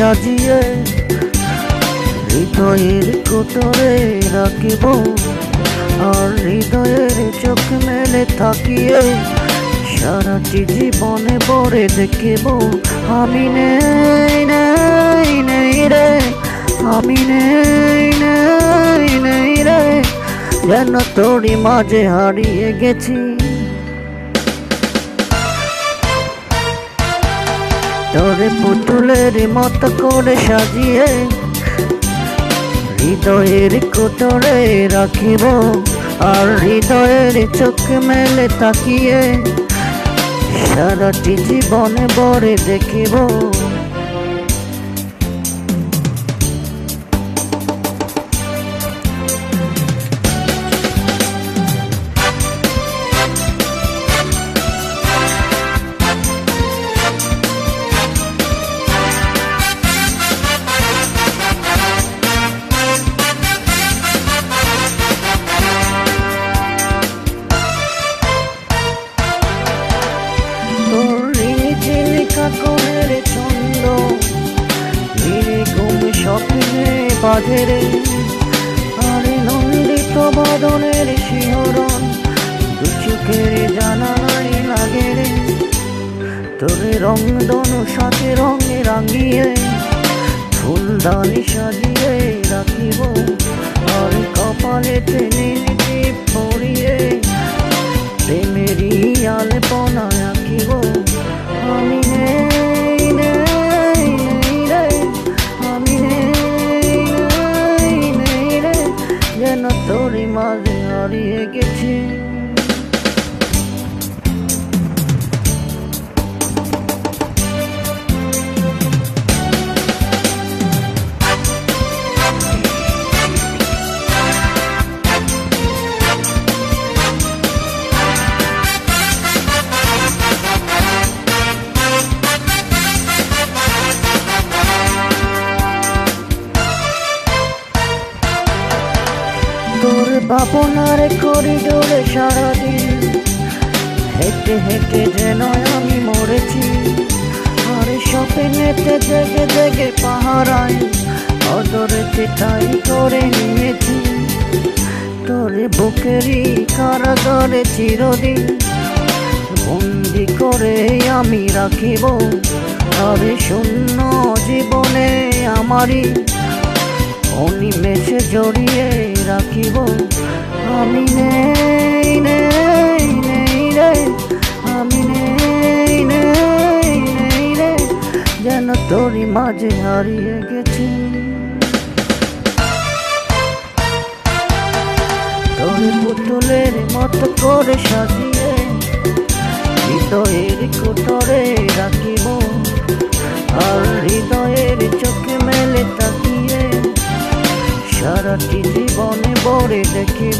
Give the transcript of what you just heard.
সাজিয়ে হৃদয়ের কোটরে রাখিব, আর হৃদয়ের চোখ মেলে তাকিয়ে সারাটি জীবনে ভরে দেখিব। আমি নেই নেই নেই রে, আমি নেই নেই নেই রে, যেন তোরই মাঝে হারিয়ে গেছি। তোরে পুতুলের মতো করে সাজিয়ে হৃদয়ের কোটরে রাখিব, আর হৃদয়ের চোখ মেলে তাকিয়ে সারাটি জীবনে ভরে দেখিব। কাকনের ছন্দ নির্গুম স্বপ্নে বাজে রে, আরে নন্দিত বদনের শিহরণ দু চোখের জানালাই লাগে রে। তোরে রংধনু সাথে রঙে রাঙিয়ে ফুলদানি সাজিয়ে রাখিব, আর কপালেতে নীল টিপ পরিয়ে প্রেমেরই আলপনা আঁকিব। আমি নেই নেই নেই রে, আমি নেই নেই নেই রে, যেন তোরই মাঝে হারিয়ে গেছি। তোর ভাবনার করিডোরে সারাদিন হেঁটে হেঁটে যেন আমি মরেছি, আর স্বপ্নেতে জেগে জেগে পাহারায় অদরেতে ঠাই করে নিয়েছি। তোর বুকেরই কারাগারে চিরদিন বন্দি করে আমি রাখিব, আরে শূন্য জীবনে আমারই অনিমেষে জড়িয়ে রাখিব। আমি নেই নেই নেই রে, আমি নেই নেই নেই রে, যেন তোরই মাঝে হারিয়ে গেছি। তোর পুতুলের মতো করে সাজিয়ে হৃদয়ের কোটরে রাখিব, আর হৃদয়ের চোখে মেলে তাকিয়ে সারাটি জীবনে ভরে দেখি।